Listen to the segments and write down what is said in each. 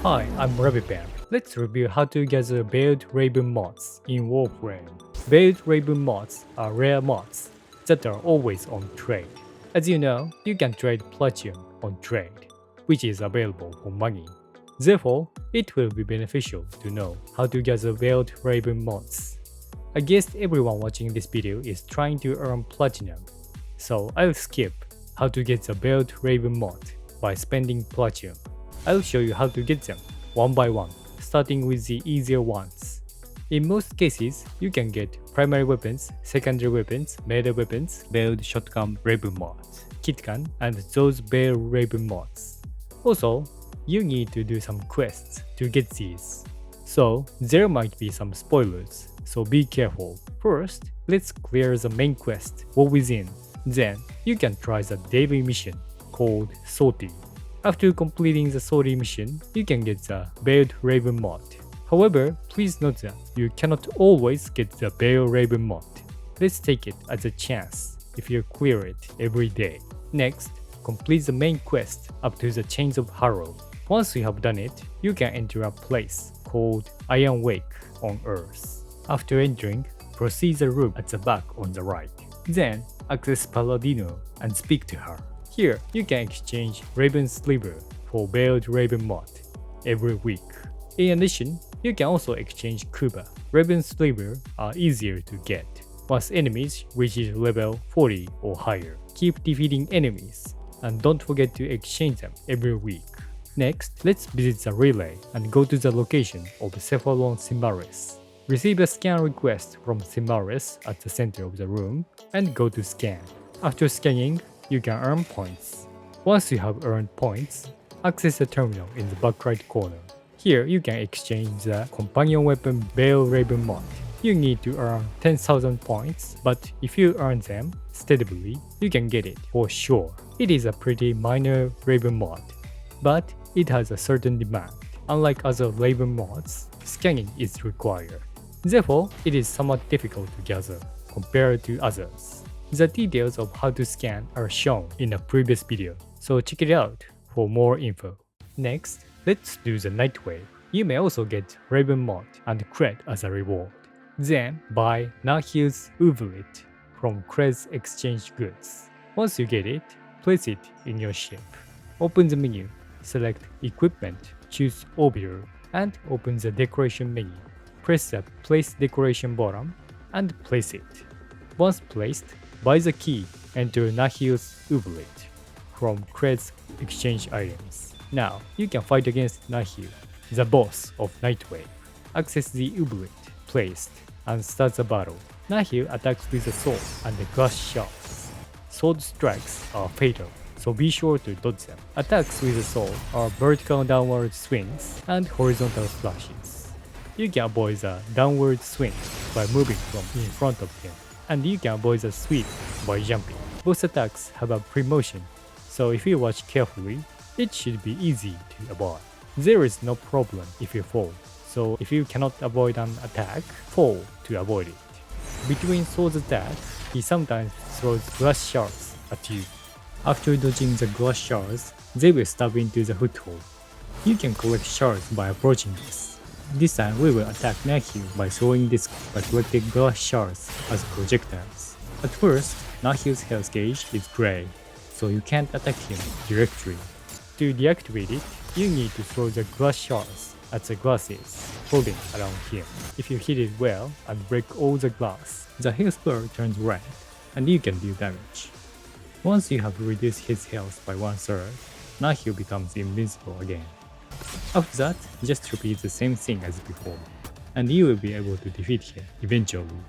Hi, I'm Riven. Let's review how to gather Veil Riven mods in Warframe. Veil Riven mods are rare mods that are always on trade. As you know, you can trade Platinum on trade, which is available for money. Therefore, it will be beneficial to know how to gather Veil Riven mods. I guess everyone watching this video is trying to earn Platinum, so I'll skip how to get the Veil Riven mod by spending Platinum. I'll show you how to get them one by one, starting with the easier ones. In most cases, you can get primary weapons, secondary weapons, melee weapons, veiled shotgun Riven mods, kit gun, and those Veil Riven mods. Also, you need to do some quests to get these. So, there might be some spoilers, so be careful. First, let's clear the main quest or within. Then, you can try the daily mission called Sortie. After completing the Sortie mission, you can get the Veil Riven mod. However, please note that you cannot always get the Veil Riven mod. Let's take it as a chance if you clear it every day. Next, complete the main quest up to the Chains of Harrow. Once you have done it, you can enter a place called Iron Wake on Earth. After entering, proceed the room at the back on the right. Then, access Paladino and speak to her. Here, you can exchange Riven Sliver for Veil Riven mod every week. In addition, you can also exchange Kuba. Riven Sliver are easier to get once enemies reach level 40 or higher. Keep defeating enemies, and don't forget to exchange them every week. Next, let's visit the relay and go to the location of Cephalon Simaris. Receive a scan request from Simaris at the center of the room and go to scan. After scanning, you can earn points. Once you have earned points, access the terminal in the back right corner. Here you can exchange the companion weapon Veil Riven mod. You need to earn 10,000 points, but if you earn them steadily, you can get it for sure. It is a pretty minor Riven mod, but it has a certain demand. Unlike other Riven mods, scanning is required. Therefore, it is somewhat difficult to gather compared to others. The details of how to scan are shown in a previous video, so check it out for more info. Next, let's do the NightWave. You may also get Riven mod and cred as a reward. Then, buy Nahil's Uvelit from Cred's exchange goods. Once you get it, place it in your ship. Open the menu, select Equipment, choose Orbiter, and open the decoration menu. Press the Place Decoration button and place it. Once placed, buy the key, enter Nahil's Uvelit from Cred's exchange items. Now, you can fight against Nahil, the boss of NightWave. Access the Uvelit placed and start the battle. Nahil attacks with a sword and the glass shards. Sword strikes are fatal, so be sure to dodge them. Attacks with the sword are vertical downward swings and horizontal slashes. You can avoid the downward swing by moving from in front of him, and you can avoid the sweep by jumping. Both attacks have a pre-motion, so if you watch carefully, it should be easy to avoid. There is no problem if you fall, so if you cannot avoid an attack, fall to avoid it. Between sword attacks, he sometimes throws glass shards at you. After dodging the glass shards, they will stab into the foothold. You can collect shards by approaching this. This time we will attack Nahil by throwing discs but collecting glass shards as projectiles. At first, Nahil's health gauge is grey, so you can't attack him directly. To deactivate it, you need to throw the glass shards at the glasses floating around him. If you hit it well and break all the glass, the health bar turns red and you can deal damage. Once you have reduced his health by 1/3, Nahil becomes invincible again. After that, just repeat the same thing as before, and you will be able to defeat him eventually.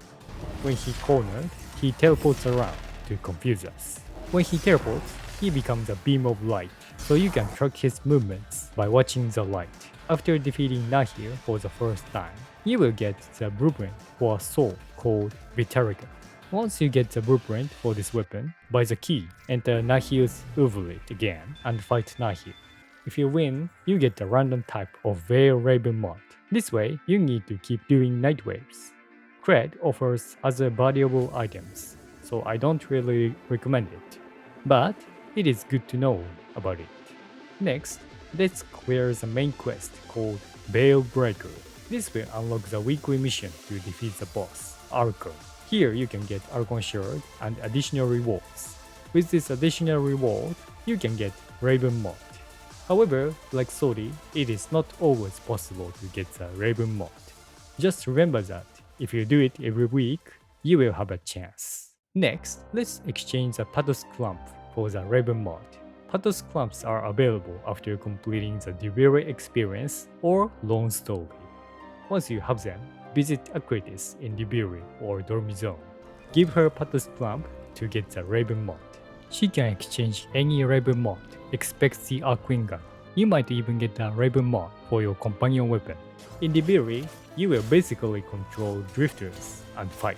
When he cornered, he teleports around to confuse us. When he teleports, he becomes a beam of light, so you can track his movements by watching the light. After defeating Nahil for the first time, you will get the blueprint for a sword called Vitarica. Once you get the blueprint for this weapon, buy the key, enter Nahil's Uvelit again, and fight Nahil. If you win, you get a random type of Veil Riven mod. This way, you need to keep doing Nightwaves. Cred offers other valuable items, so I don't really recommend it. But it is good to know about it. Next, let's clear the main quest called Veil Breaker. This will unlock the weekly mission to defeat the boss, Archon. Here you can get Archon Shards and additional rewards. With this additional reward, you can get Riven Mod. However, like Sortie, it is not always possible to get the Riven Mod. Just remember that if you do it every week, you will have a chance. Next, let's exchange the Phatos Clump for the Riven Mod. Phatos Clumps are available after completing the Duviri experience or Lone Story. Once you have them, visit Acritis in Duviri or Dormi Zone. Give her Phatos Clump to get the Riven Mod. She can exchange any Riven Mod except the Archgun. You might even get a Riven Mod for your companion weapon. In Duviri, you will basically control drifters and fight.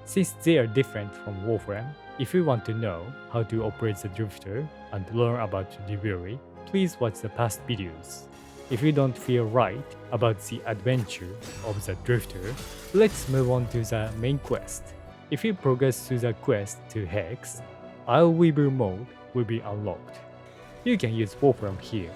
Since they are different from Warframe, if you want to know how to operate the drifter and learn about Duviri, please watch the past videos. If you don't feel right about the adventure of the drifter, let's move on to the main quest. If you progress through the quest to Hex, Weaver mode will be unlocked. You can use Warframe here.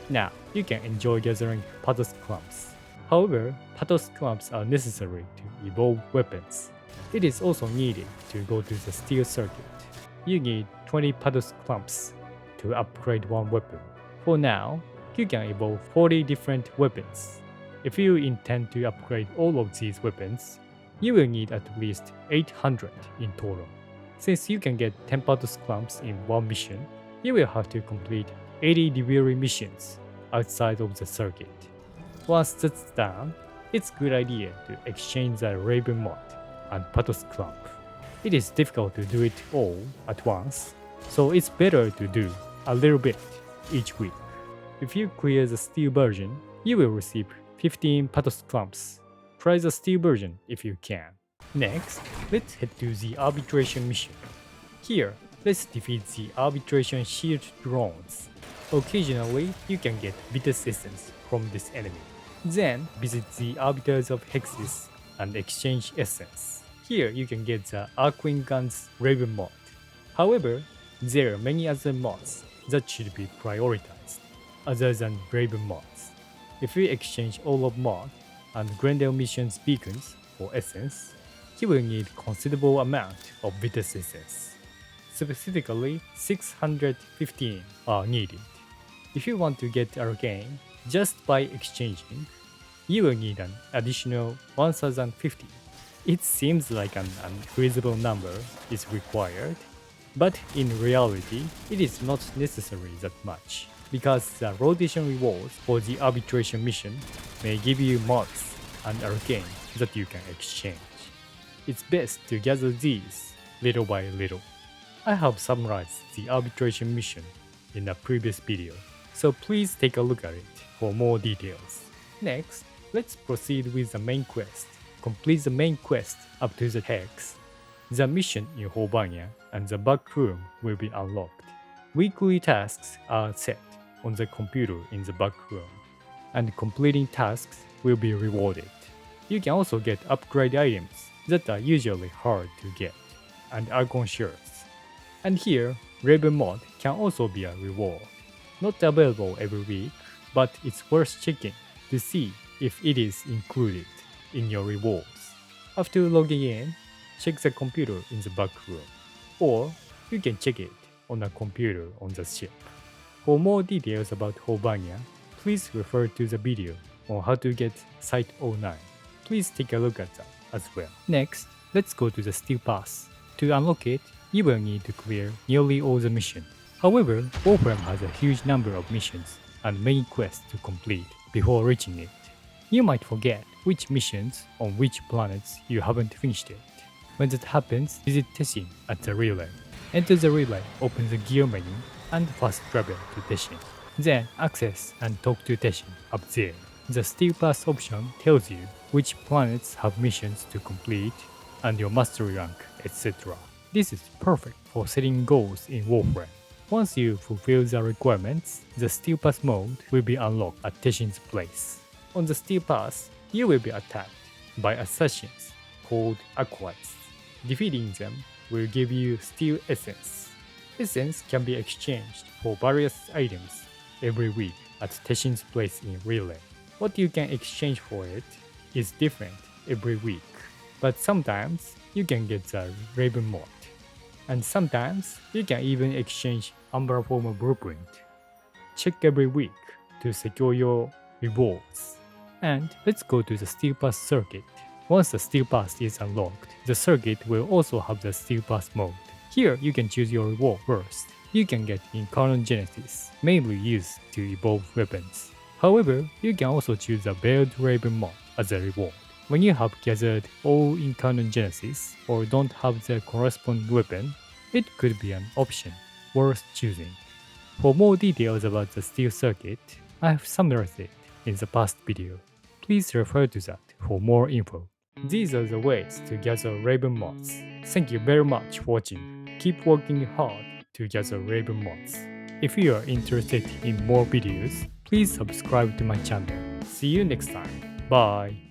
Now, you can enjoy gathering Phatos Clumps. However, Phatos Clumps are necessary to evolve weapons. It is also needed to go to the Steel Circuit. You need 20 Phatos Clumps to upgrade one weapon. For now, you can evolve 40 different weapons. If you intend to upgrade all of these weapons, you will need at least 800 in total. Since you can get 10 Phatos Clumps in one mission, you will have to complete 80 Duviri missions outside of the circuit. Once that's done, it's a good idea to exchange the Riven Mod and Phatos Clump. It is difficult to do it all at once, so it's better to do a little bit each week. If you clear the Steel version, you will receive 15 Phatos Clumps. Try the Steel version if you can. Next, let's head to the Arbitration mission. Here, let's defeat the Arbitration shield drones. Occasionally, you can get Vitus Essence from this enemy. Then, visit the Arbiters of Hexis and exchange Essence. Here, you can get the Archgun's Riven Mod. However, there are many other mods that should be prioritized, other than Riven mods. If you exchange all of mod and Grendel missions beacons for Essence, you will need considerable amount of Vitus Essence. Specifically, 615 are needed. If you want to get Arcane just by exchanging, you will need an additional 1050. It seems like an unfeasible number is required, but in reality, it is not necessary that much, because the rotation rewards for the Arbitration mission may give you mods and Arcane that you can exchange. It's best to gather these little by little. I have summarized the Arbitration mission in a previous video, so please take a look at it for more details. Next, let's proceed with the main quest. Complete the main quest up to the Hex. The mission in Hollvania and the back room will be unlocked. Weekly tasks are set on the computer in the back room, and completing tasks will be rewarded. You can also get upgrade items that are usually hard to get, and Archon Shards. And here, Riven Mod can also be a reward. Not available every week, but it's worth checking to see if it is included in your rewards. After logging in, check the computer in the back room, or you can check it on a computer on the ship. For more details about Hollvania, please refer to the video on how to get Site 09. Please take a look at that as well. Next, let's go to the Steel Pass. To unlock it, you will need to clear nearly all the missions. However, Warframe has a huge number of missions and many quests to complete before reaching it. You might forget which missions on which planets you haven't finished it. When that happens, visit Tessin at the relay. Enter the relay, open the gear menu, and fast travel to Tessin. Then access and talk to Tessin up there. The Steel Pass option tells you which planets have missions to complete and your mastery rank, etc. This is perfect for setting goals in Warframe. Once you fulfill the requirements, the Steel Pass mode will be unlocked at Tessin's place. On the Steel Pass, you will be attacked by assassins called Acolytes. Defeating them will give you Steel Essence. Essence can be exchanged for various items every week. at Teshin's place in Relay. What you can exchange for it is different every week, but sometimes you can get the Raven Mod, and sometimes you can even exchange Umbra Former Blueprint. Check every week to secure your rewards. And let's go to the Steel Pass circuit. Once the Steel Pass is unlocked, the circuit will also have the Steel Pass mode. Here you can choose your reward first. You can get Incarnate Genesis, mainly used to evolve weapons. However, you can also choose the Veil Riven Mod as a reward. When you have gathered all Incarnate Genesis or don't have the corresponding weapon, it could be an option worth choosing. For more details about the Steel Circuit, I have summarized it in the past video. Please refer to that for more info. These are the ways to gather Raven mods. Thank you very much for watching. Keep working hard to gather Raven mods. If you are interested in more videos, please subscribe to my channel. See you next time. Bye.